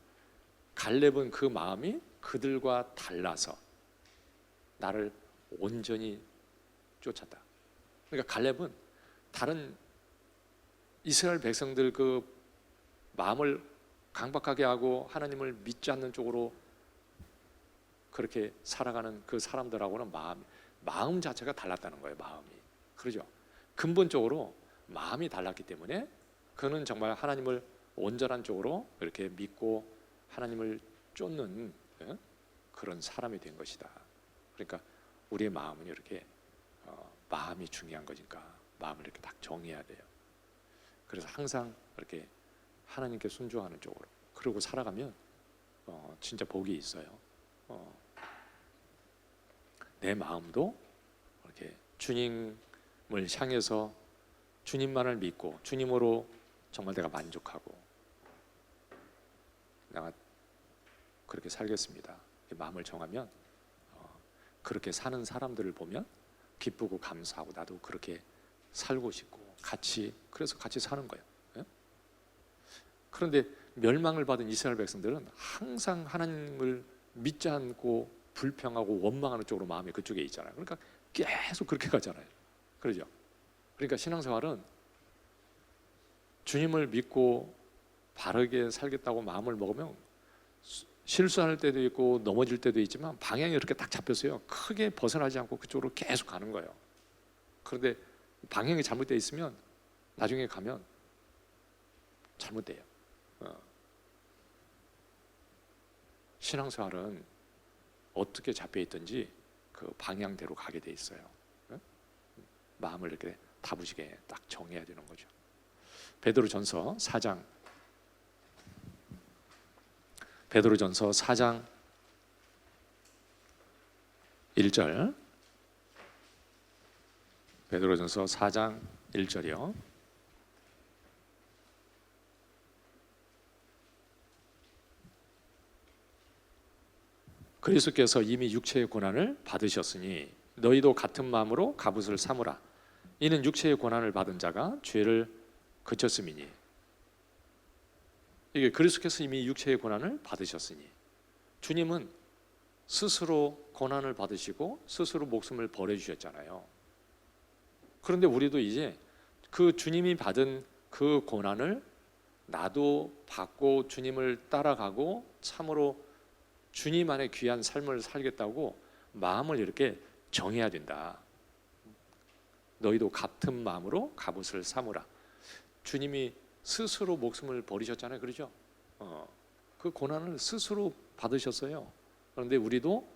갈렙은 그 마음이 그들과 달라서 나를 온전히 쫓았다. 그러니까 갈렙은 다른 이스라엘 백성들 그 마음을 강박하게 하고 하나님을 믿지 않는 쪽으로 그렇게 살아가는 그 사람들하고는 마음 자체가 달랐다는 거예요. 마음이. 그러죠. 근본적으로 마음이 달랐기 때문에 그는 정말 하나님을 온전한 쪽으로 이렇게 믿고 하나님을 쫓는 그런 사람이 된 것이다. 그러니까 우리의 마음은 이렇게 마음이 중요한 거니까 마음을 이렇게 딱 정해야 돼요. 그래서 항상 이렇게 하나님께 순종하는 쪽으로 그러고 살아가면 진짜 복이 있어요. 내 마음도 이렇게 주님을 향해서 주님만을 믿고 주님으로 정말 내가 만족하고 내가 그렇게 살겠습니다. 마음을 정하면 그렇게 사는 사람들을 보면 기쁘고 감사하고 나도 그렇게 살고 싶고 그래서 같이 사는 거예요. 그런데 멸망을 받은 이스라엘 백성들은 항상 하나님을 믿지 않고 불평하고 원망하는 쪽으로 마음이 그쪽에 있잖아요. 그러니까 계속 그렇게 가잖아요. 그러죠. 그러니까 신앙생활은 주님을 믿고 바르게 살겠다고 마음을 먹으면 실수할 때도 있고 넘어질 때도 있지만 방향이 이렇게 딱 잡혔어요. 크게 벗어나지 않고 그쪽으로 계속 가는 거예요. 그런데 방향이 잘못되어 있으면 나중에 가면 잘못돼요. 신앙생활은 어떻게 잡혀있든지 그 방향대로 가게 돼 있어요. 마음을 이렇게 다부지게 딱 정해야 되는 거죠. 베드로전서 4장 1절 베드로전서 4장 1절이요. 그리스도께서 이미 육체의 고난을 받으셨으니 너희도 같은 마음으로 갑옷을 삼으라. 이는 육체의 고난을 받은 자가 죄를 그쳤음이니. 이게 그리스도께서 이미 육체의 고난을 받으셨으니, 주님은 스스로 고난을 받으시고 스스로 목숨을 버려주셨잖아요. 그런데 우리도 이제 그 주님이 받은 그 고난을 나도 받고 주님을 따라가고 참으로 주님 안에 귀한 삶을 살겠다고 마음을 이렇게 정해야 된다. 너희도 같은 마음으로 갑옷을 삼으라. 주님이 스스로 목숨을 버리셨잖아요. 그렇죠? 그 고난을 스스로 받으셨어요. 그런데 우리도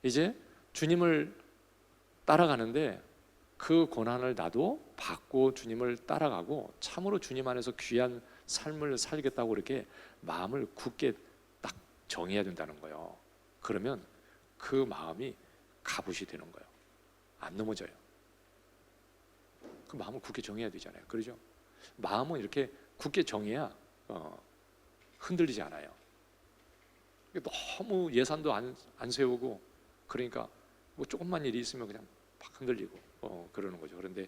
이제 주님을 따라가는데 그 고난을 나도 받고 주님을 따라가고 참으로 주님 안에서 귀한 삶을 살겠다고 이렇게 마음을 굳게 딱 정해야 된다는 거예요. 그러면 그 마음이 갑옷이 되는 거예요. 안 넘어져요. 그 마음을 굳게 정해야 되잖아요. 그렇죠? 마음은 이렇게 굳게 정해야 흔들리지 않아요. 너무 예산도 안 세우고 그러니까 뭐 조금만 일이 있으면 그냥 막 흔들리고 그러는 거죠. 그런데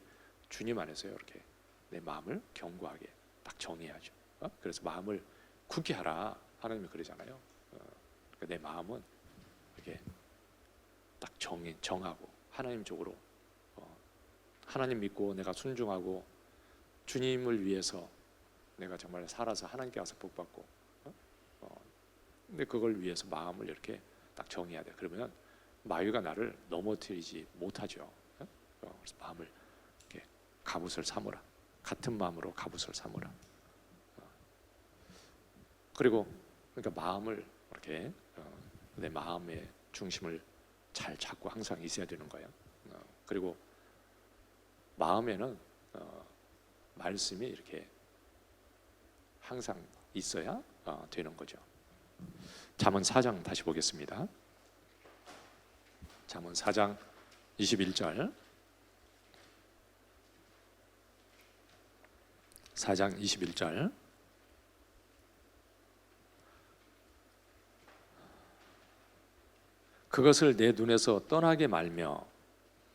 주님 안에서요, 이렇게 내 마음을 견고하게 딱 정해야죠. 그래서 마음을 굳게 하라, 하나님이 그러잖아요. 그러니까 내 마음은 이렇게 딱 정하고 하나님 쪽으로 하나님 믿고 내가 순종하고 주님을 위해서 내가 정말 살아서 하나님께 와서 복 받고 근데 그걸 위해서 마음을 이렇게 딱 정해야 돼. 그러면 마귀가 나를 넘어뜨리지 못하죠. 그래서 마음을 이렇게 갑옷을 삼으라. 같은 마음으로 갑옷을 삼으라. 그리고 그러니까 마음을 이렇게 내 마음의 중심을 잘 잡고 항상 있어야 되는 거예요. 그리고 마음에는 말씀이 이렇게 항상 있어야 되는 거죠. 잠언 4장 다시 보겠습니다. 잠언 4장 21절. 4장 21절. 그것을 내 눈에서 떠나게 말며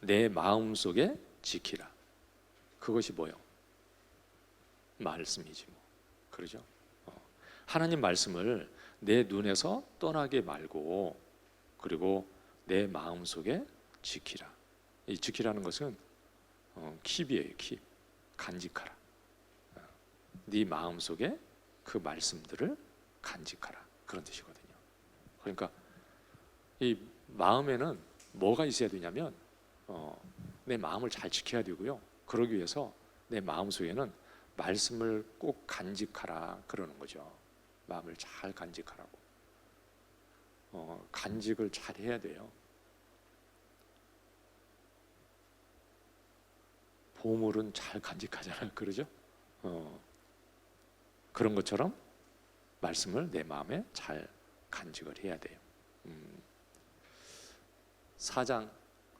내 마음속에 지키라. 그것이 뭐요? 말씀이지 뭐. 그러죠? 하나님 말씀을 내 눈에서 떠나게 말고 그리고 내 마음속에 지키라. 이 지키라는 것은 킵이에요. 킵. 간직하라. 네 마음속에 그 말씀들을 간직하라. 그런 뜻이거든요. 그러니까 이 마음에는 뭐가 있어야 되냐면 내 마음을 잘 지켜야 되고요. 그러기 위해서 내 마음속에는 말씀을 꼭 간직하라 그러는 거죠. 마음을 잘 간직하라고. 간직을 잘 해야 돼요. 보물은 잘 간직하잖아요. 그러죠? 그런 것처럼 말씀을 내 마음에 잘 간직을 해야 돼요. 4장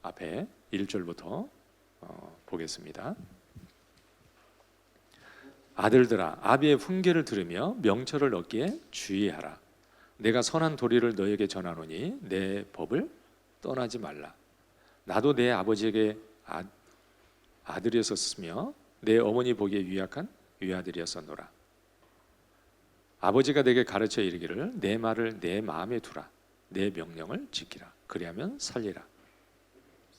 앞에 1절부터 보겠습니다. 아들들아, 아비의 훈계를 들으며 명철을 얻기에 주의하라. 내가 선한 도리를 너에게 전하노니 내 법을 떠나지 말라. 나도 내 아버지에게 아들이었었으며 내 어머니 보기에 유약한 유아들이었었노라. 아버지가 내게 가르쳐 이르기를 내 말을 내 마음에 두라. 내 명령을 지키라. 그리하면 살리라.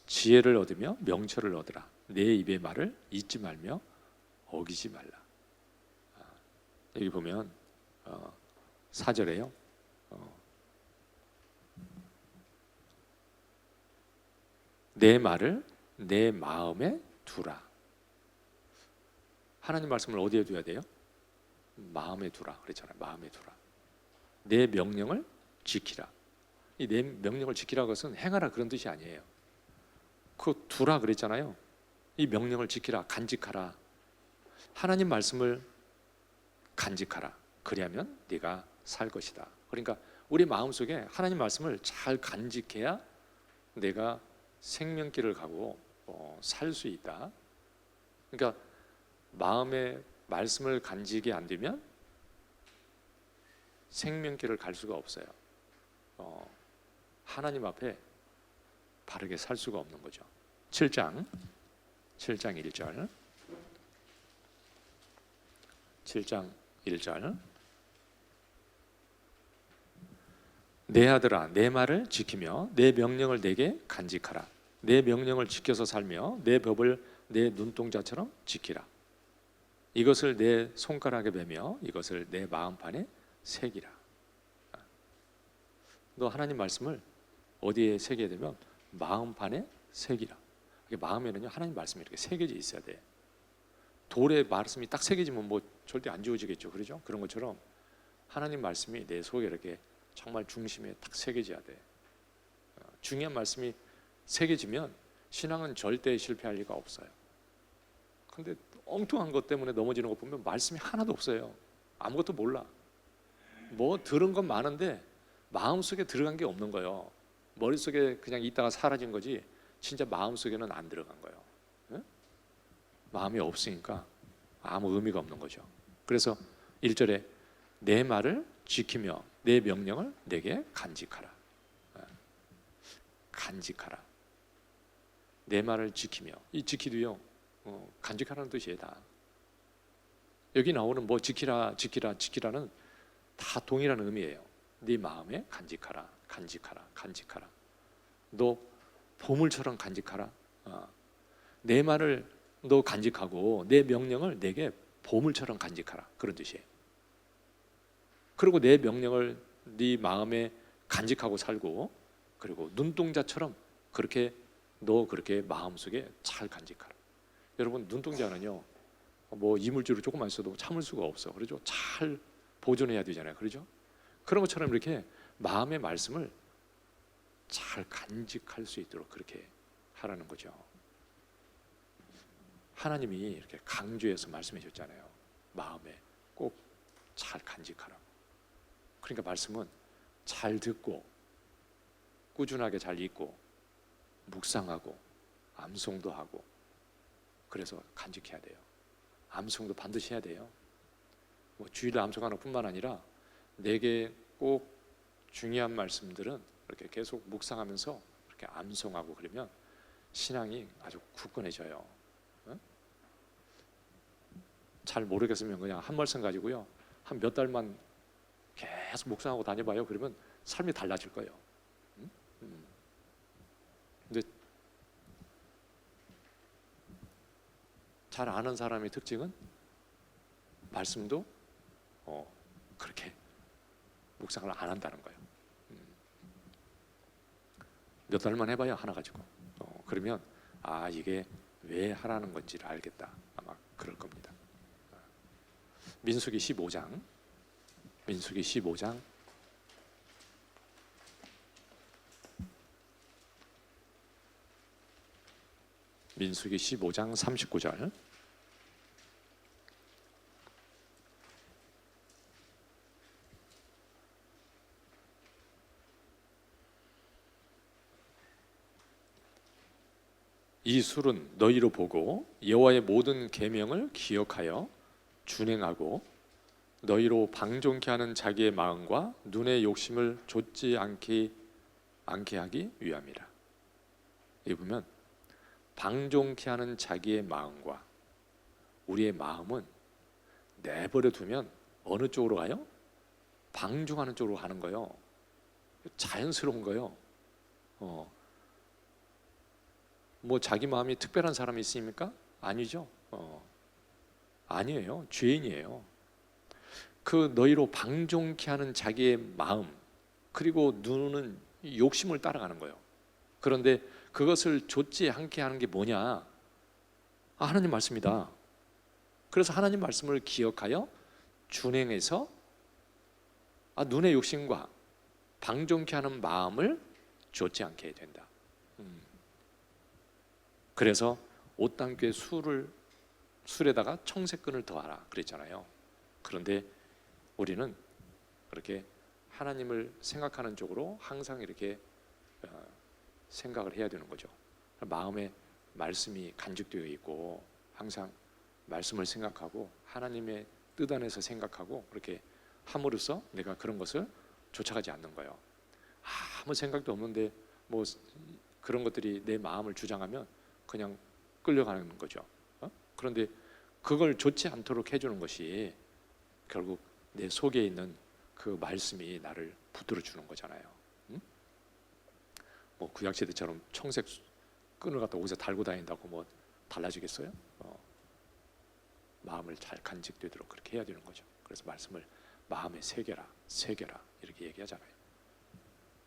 지혜를 얻으며 명철을 얻으라. 내 입의 말을 잊지 말며 어기지 말라. 여기 보면 4절에요. 내 말을 내 마음에 두라. 하나님 말씀을 어디에 두어야 돼요? 마음에 두라 그랬잖아요. 마음에 두라. 내 명령을 지키라. 이 내 명령을 지키라는 것은 행하라 그런 뜻이 아니에요. 그 두라 그랬잖아요. 이 명령을 지키라, 간직하라. 하나님 말씀을 간직하라. 그리하면 네가 살 것이다. 그러니까 우리 마음속에 하나님 말씀을 잘 간직해야 내가 생명길을 가고 살 수 있다. 그러니까 마음에 말씀을 간직이 안 되면 생명길을 갈 수가 없어요. 하나님 앞에 바르게 살 수가 없는 거죠. 7장 1절 7장 1절 내 아들아 내 말을 지키며 내 명령을 내게 간직하라. 내 명령을 지켜서 살며 내 법을 내 눈동자처럼 지키라. 이것을 내 손가락에 매며 이것을 내 마음판에 새기라. 너 하나님 말씀을 어디에 새겨야 되면 마음판에 새기라. 마음에는요 하나님 말씀이 이렇게 새겨져 있어야 돼. 돌에 말씀이 딱 새겨지면 뭐 절대 안 지워지겠죠, 그렇죠? 그런 것처럼 하나님 말씀이 내 속에 이렇게 정말 중심에 딱 새겨져야 돼. 중요한 말씀이 새겨지면 신앙은 절대 실패할 리가 없어요. 근데 엉뚱한 것 때문에 넘어지는 거 보면 말씀이 하나도 없어요. 아무것도 몰라. 뭐 들은 건 많은데 마음속에 들어간 게 없는 거예요. 머릿속에 그냥 있다가 사라진 거지 진짜 마음속에는 안 들어간 거예요. 네? 마음이 없으니까 아무 의미가 없는 거죠. 그래서 1절에 내 말을 지키며 내 명령을 내게 간직하라. 간직하라. 내 말을 지키며, 이 지키도요 간직하라는 뜻이에요. 다 여기 나오는 뭐 지키라는 다 동일한 의미예요. 네 마음에 간직하라. 너 보물처럼 간직하라. 내 말을 너 간직하고 내 명령을 내게 보물처럼 간직하라. 그런 뜻이에요. 그리고 내 명령을 네 마음에 간직하고 살고, 그리고 눈동자처럼 그렇게 너 그렇게 마음속에 잘 간직하라. 여러분 눈동자는요 뭐 이물질을 조금만 써도 참을 수가 없어. 그렇죠? 잘 보존해야 되잖아요. 그렇죠? 그런 것처럼 이렇게 마음의 말씀을 잘 간직할 수 있도록 그렇게 하라는 거죠. 하나님이 이렇게 강조해서 말씀해 줬잖아요. 마음에 꼭 잘 간직하라고. 그러니까 말씀은 잘 듣고 꾸준하게 잘 읽고 묵상하고 암송도 하고, 그래서 간직해야 돼요. 암송도 반드시 해야 돼요. 뭐 주일에 암송하는 뿐만 아니라 내게 꼭 중요한 말씀들은 이렇게 계속 묵상하면서 이렇게 암송하고 그러면 신앙이 아주 굳건해져요. 응? 잘 모르겠으면 그냥 한 말씀 가지고요 한 몇 달만 계속 묵상하고 다녀봐요. 그러면 삶이 달라질 거예요. 응? 근데 잘 아는 사람의 특징은 말씀도 그렇게 묵상을 안 한다는 거예요. 몇 달만 해봐야 하나 가지고 그러면 이게 왜 하라는 건지를 알겠다. 아마 그럴 겁니다. 민수기 15장 민수기 15장 39절 이 술은 너희로 보고 여호와의 모든 계명을 기억하여 준행하고 너희로 방종케 하는 자기의 마음과 눈의 욕심을 좇지 않게 하기 위함이라. 여기 보면 방종케 하는 자기의 마음과, 우리의 마음은 내버려 두면 어느 쪽으로 가요? 방종하는 쪽으로 가는 거예요. 자연스러운 거예요. 뭐 자기 마음이 특별한 사람이 있습니까? 아니죠. 아니에요. 죄인이에요. 그 너희로 방종케 하는 자기의 마음, 그리고 눈은 욕심을 따라가는 거예요. 그런데 그것을 좇지 않게 하는 게 뭐냐? 하나님 말씀이다. 그래서 하나님 말씀을 기억하여 준행해서 눈의 욕심과 방종케 하는 마음을 좇지 않게 된다. 그래서 옷당귀에 술에다가 청색근을 더하라 그랬잖아요. 그런데 우리는 그렇게 하나님을 생각하는 쪽으로 항상 이렇게 생각을 해야 되는 거죠. 마음에 말씀이 간직되어 있고 항상 말씀을 생각하고 하나님의 뜻 안에서 생각하고 그렇게 함으로써 내가 그런 것을 쫓아가지 않는 거예요. 아무 생각도 없는데 뭐 그런 것들이 내 마음을 주장하면 그냥 끌려가는 거죠. 그런데 그걸 좋지 않도록 해주는 것이 결국 내 속에 있는 그 말씀이 나를 붙들어 주는 거잖아요. 응? 뭐 구약 시대처럼 청색 끈을 갖다 옷에 달고 다닌다고 뭐 달라지겠어요? 마음을 잘 간직되도록 그렇게 해야 되는 거죠. 그래서 말씀을 마음에 새겨라, 새겨라 이렇게 얘기하잖아요.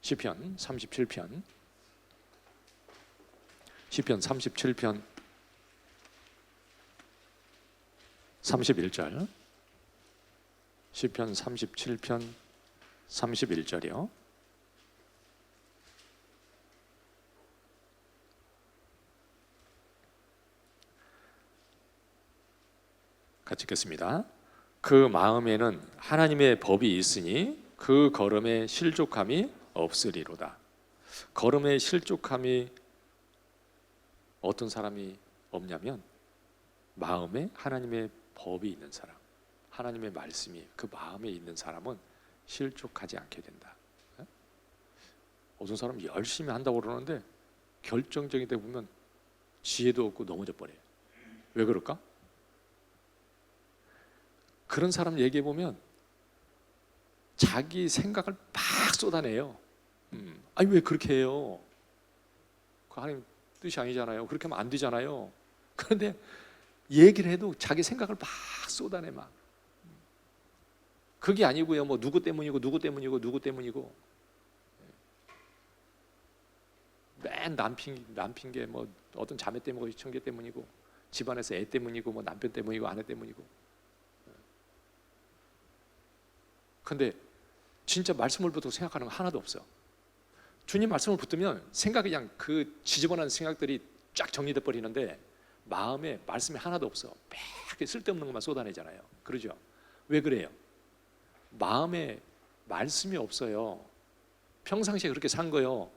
시편 37편 37편 31절 시편 37편 31절이요. 같이 읽겠습니다. 그 마음에는 하나님의 법이 있으니 그 걸음에 실족함이 없으리로다. 걸음에 실족함이 어떤 사람이 없냐면 마음에 하나님의 법이 있는 사람, 하나님의 말씀이 그 마음에 있는 사람은 실족하지 않게 된다. 어떤 사람은 열심히 한다고 그러는데 결정적인 데 보면 지혜도 없고 넘어져 버려요. 왜 그럴까? 그런 사람 얘기해 보면 자기 생각을 막 쏟아내요. 아니 왜 그렇게 해요? 그 하나님 뜻이 아니잖아요. 그렇게 하면 안 되잖아요. 그런데 얘기를 해도 자기 생각을 막 쏟아내 막. 그게 아니고요. 뭐 누구 때문이고 누구 때문이고 누구 때문이고 맨 남 핑계 뭐 어떤 자매 때문이고 형제 때문이고 집안에서 애 때문이고 뭐 남편 때문이고 아내 때문이고. 근데 진짜 말씀을 붙들고 생각하는 거 하나도 없어. 주님 말씀을 붙들면 생각이 그냥 그 지저분한 생각들이 쫙 정리돼 버리는데 마음에 말씀이 하나도 없어. 막 쓸데없는 것만 쏟아내잖아요. 그러죠? 왜 그래요? 마음에 말씀이 없어요. 평상시에 그렇게 산 거요.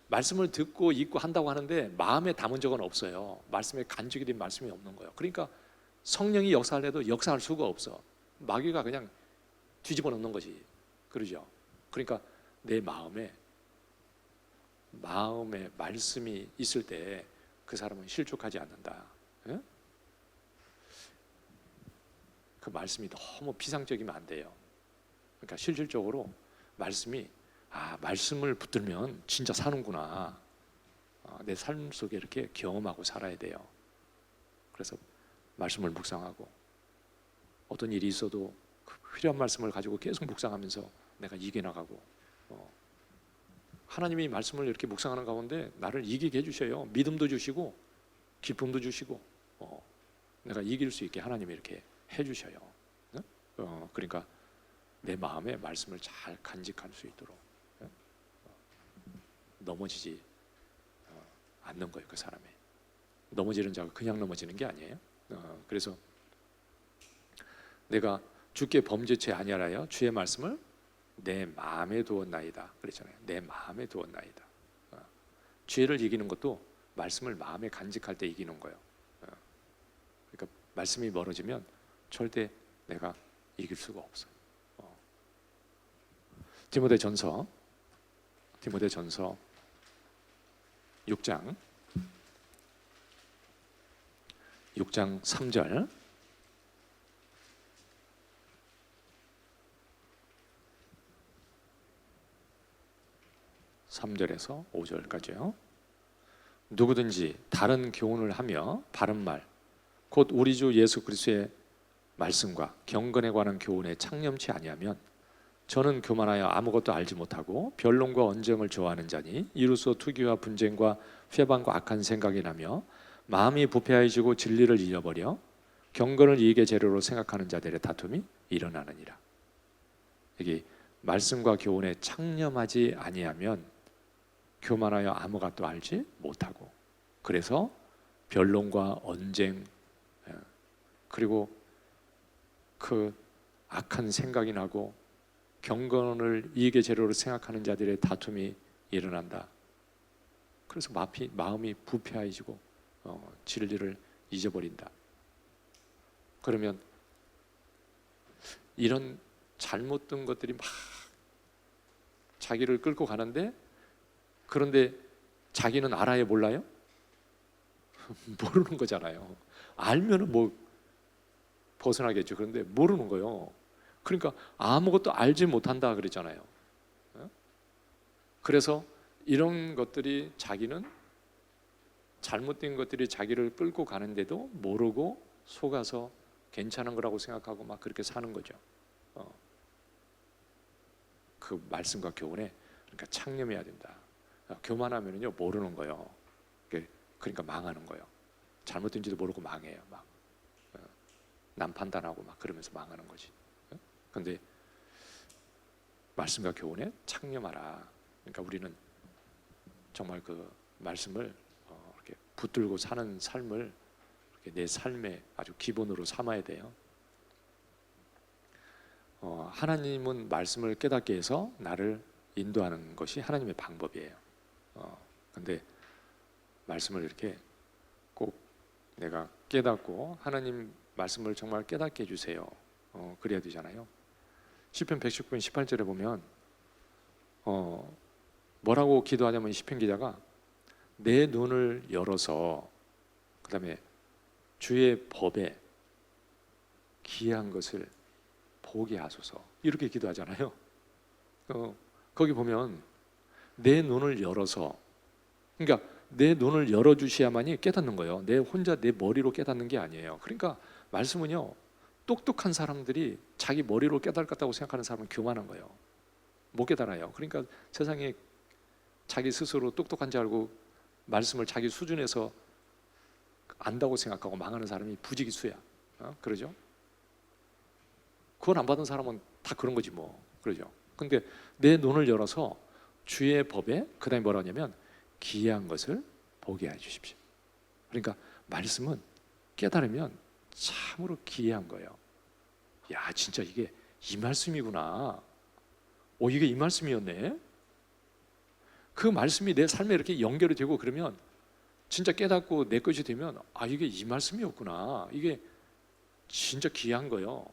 말씀을 듣고 읽고 한다고 하는데 마음에 담은 적은 없어요. 말씀에 간직이 된 말씀이 없는 거예요. 그러니까 성령이 역사할 때도 역사할 수가 없어. 마귀가 그냥 뒤집어 놓는 거지. 그러죠? 그러니까 내 마음에 말씀이 있을 때 그 사람은 실족하지 않는다. 예? 그 말씀이 너무 비상적이면 안 돼요. 그러니까 실질적으로 말씀이 말씀을 붙들면 진짜 사는구나. 내 삶 속에 이렇게 경험하고 살아야 돼요. 그래서 말씀을 묵상하고 어떤 일이 있어도 그 필요한 말씀을 가지고 계속 묵상하면서 내가 이겨나가고 하나님이 말씀을 이렇게 묵상하는 가운데 나를 이기게 해주셔요. 믿음도 주시고 기쁨도 주시고 내가 이길 수 있게 하나님이 이렇게 해주셔요. 그러니까 내 마음에 말씀을 잘 간직할 수 있도록 넘어지지 않는 거예요. 그 사람이 넘어지는 자가 그냥 넘어지는 게 아니에요. 그래서 내가 주께 범죄치 아니하여 주의 말씀을 내 마음에 두었나이다 그랬잖아요. 내 마음에 두었나이다. 죄를 이기는 것도 말씀을 마음에 간직할 때 이기는 거예요. 그러니까 말씀이 멀어지면 절대 내가 이길 수가 없어요. 디모데전서 6장 3절 (3절에서) (5절까지요) 누구든지 다른 교훈을 하며 바른 말 곧 우리 주 예수 그리스도의 말씀과 경건에 관한 교훈에 창념치 아니하면 저는 교만하여 아무것도 알지 못하고 변론과 언쟁을 좋아하는 자니 이로써 투기와 분쟁과 회방과 악한 생각이 나며 마음이 부패해지고 진리를 잃어버려 경건을 이익의 재료로 생각하는 자들의 다툼이 일어나느니라. 여기 말씀과 교훈에 창념하지 아니하면 교만하여 아무것도 알지 못하고 그래서 변론과 언쟁 그리고 그 악한 생각이 나고 경건을 이익의 재료로 생각하는 자들의 다툼이 일어난다. 그래서 마음이 부패해지고 진리를 잊어버린다. 그러면 이런 잘못된 것들이 막 자기를 끌고 가는데 그런데 자기는 알아요, 몰라요? 모르는 거잖아요. 알면은 뭐 벗어나겠죠. 그런데 모르는 거예요. 그러니까 아무것도 알지 못한다 그랬잖아요. 그래서 이런 것들이 자기는 잘못된 것들이 자기를 끌고 가는데도 모르고 속아서 괜찮은 거라고 생각하고 막 그렇게 사는 거죠. 그 말씀과 교훈에 그러니까 창념해야 된다. 교만하면요 모르는 거예요. 그러니까 망하는 거예요. 잘못된지도 모르고 망해요. 막 남 판단하고 막 그러면서 망하는 거지. 그런데 말씀과 교훈에 창념하라. 그러니까 우리는 정말 그 말씀을 이렇게 붙들고 사는 삶을 이렇게 내 삶의 아주 기본으로 삼아야 돼요. 하나님은 말씀을 깨닫게 해서 나를 인도하는 것이 하나님의 방법이에요. 근데 말씀을 이렇게 꼭 내가 깨닫고 하나님 말씀을 정말 깨닫게 해주세요. 그래야 되잖아요. 시편 119편 18절에 보면 뭐라고 기도하냐면 시편 기자가 내 눈을 열어서 그 다음에 주의 법에 기이한 것을 보게 하소서 이렇게 기도하잖아요. 거기 보면 내 눈을 열어서 그러니까 내 눈을 열어주셔야만이 깨닫는 거예요. 내 혼자 내 머리로 깨닫는 게 아니에요. 그러니까 말씀은요 똑똑한 사람들이 자기 머리로 깨달을 것 같다고 생각하는 사람은 교만한 거예요. 못 깨달아요. 그러니까 세상에 자기 스스로 똑똑한 줄 알고 말씀을 자기 수준에서 안다고 생각하고 망하는 사람이 부지기수야. 그러죠? 구원 안 받은 사람은 다 그런 거지 뭐. 그러죠? 근데 내 눈을 열어서 주의 법에 그 다음에 뭐라 하냐면 기이한 것을 보게 해주십시오. 그러니까 말씀은 깨달으면 참으로 기이한 거예요. 야 진짜 이게 이 말씀이구나. 이게 이 말씀이었네. 그 말씀이 내 삶에 이렇게 연결이 되고 그러면 진짜 깨닫고 내 것이 되면 이게 이 말씀이었구나. 이게 진짜 귀한 거예요.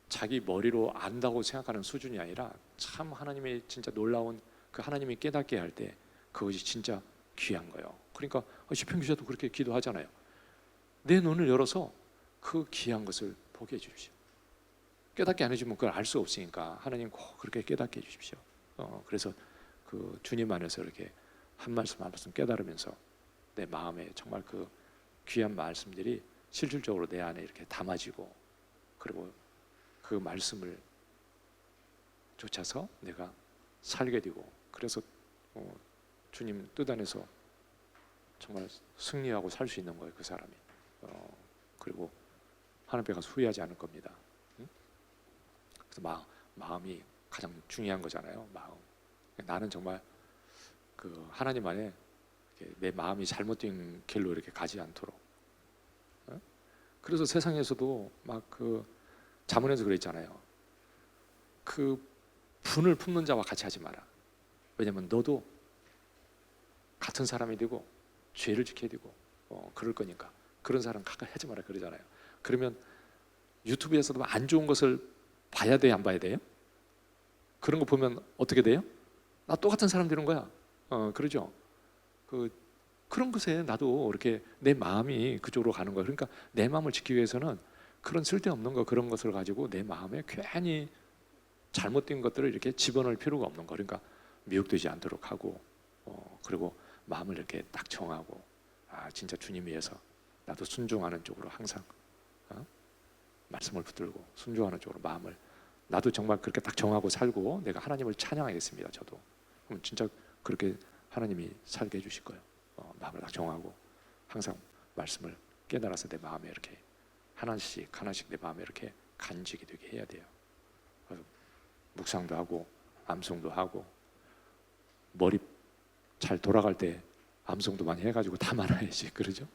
자기 머리로 안다고 생각하는 수준이 아니라 참 하나님의 진짜 놀라운 그 하나님이 깨닫게 할 때 그것이 진짜 귀한 거예요. 그러니까 시편 기자도 그렇게 기도하잖아요. 내 눈을 열어서 그 귀한 것을 보게 해주십시오. 깨닫게 안 해주면 그걸 알 수 없으니까 하나님 꼭 그렇게 깨닫게 해주십시오. 그래서 그 주님 안에서 이렇게 한 말씀 한 말씀 깨달으면서 내 마음에 정말 그 귀한 말씀들이 실질적으로 내 안에 이렇게 담아지고 그리고 그 말씀을 쫓아서 내가 살게 되고 그래서 주님 뜻 안에서 정말 승리하고 살 수 있는 거예요. 그 사람이. 그리고 하나님 앞에 가서 후회하지 않을 겁니다. 그래서 마음이 가장 중요한 거잖아요. 마음. 나는 정말 그 하나님 안에 내 마음이 잘못된 길로 이렇게 가지 않도록. 그래서 세상에서도 막 그 자문에서 그랬잖아요. 그 분을 품는 자와 같이 하지 마라. 왜냐면 너도 같은 사람이 되고 죄를 지켜야 되고 그럴 거니까 그런 사람 가까이 하지 마라 그러잖아요. 그러면 유튜브에서도 안 좋은 것을 봐야 돼요, 안 봐야 돼요? 그런 거 보면 어떻게 돼요? 나 똑같은 사람 되는 거야. 그러죠. 그런 것에 나도 이렇게 내 마음이 그쪽으로 가는 거야. 그러니까 내 마음을 지키기 위해서는 그런 쓸데없는 거 그런 것을 가지고 내 마음에 괜히 잘못된 것들을 이렇게 집어넣을 필요가 없는 거. 그러니까 미혹되지 않도록 하고 그리고 마음을 이렇게 딱 정하고 진짜 주님 위해서 나도 순종하는 쪽으로 항상 말씀을 붙들고 순종하는 쪽으로 마음을 나도 정말 그렇게 딱 정하고 살고 내가 하나님을 찬양하겠습니다. 저도 그럼 진짜 그렇게 하나님이 살게 해주실 거예요. 마음을 딱 정하고 항상 말씀을 깨달아서 내 마음에 이렇게 하나씩 하나씩 내 마음에 이렇게 간직이 되게 해야 돼요. 그래서 묵상도 하고 암송도 하고 머리 잘 돌아갈 때 암송도 많이 해가지고 담아놔야지. 그러죠?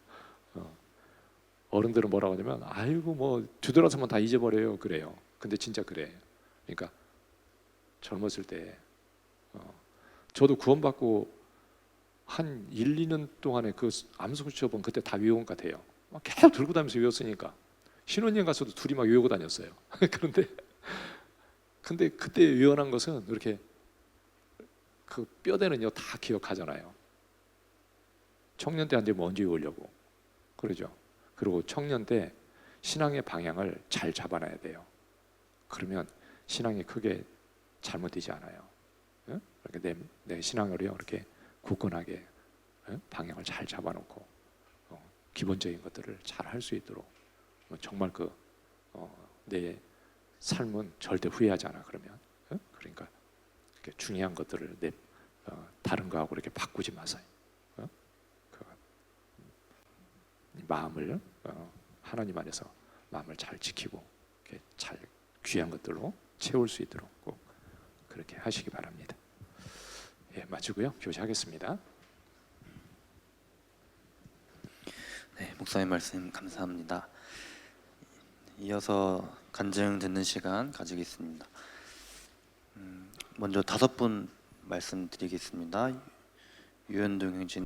어른들은 뭐라고 하냐면 아이고 뭐 뒤돌아서면 다 잊어버려요 그래요. 근데 진짜 그래. 그러니까 젊었을 때 저도 구원받고 한 1, 2년 동안에 그 암송 수업은 그때 다 외운 것 같아요. 막 계속 들고 다니면서 외웠으니까 신혼여행 가서도 둘이 막 외우고 다녔어요. 근데 그때 외워난 것은 이렇게 그 뼈대는요 다 기억하잖아요. 청년 때 언제 먼저 오려고 그러죠. 그리고 청년 때 신앙의 방향을 잘 잡아놔야 돼요. 그러면 신앙이 크게 잘못되지 않아요. 응? 이렇게 내 신앙을요 이렇게 굳건하게 방향을 잘 잡아놓고 기본적인 것들을 잘 할 수 있도록 정말 내 삶은 절대 후회하지 않아. 그러면 그러니까 이렇게 중요한 것들을 다른 거하고 이렇게 바꾸지 마세요. 그 마음을 하나님 안에서 마음을 잘 지키고 이렇게 잘 귀한 것들로 채울 수 있도록 꼭 그렇게 하시기 바랍니다. 예, 마치고요 교제하겠습니다. 네, 목사님 말씀 감사합니다. 이어서 간증 듣는 시간 가지겠습니다. 먼저 5분 말씀드리겠습니다. 유현동 형제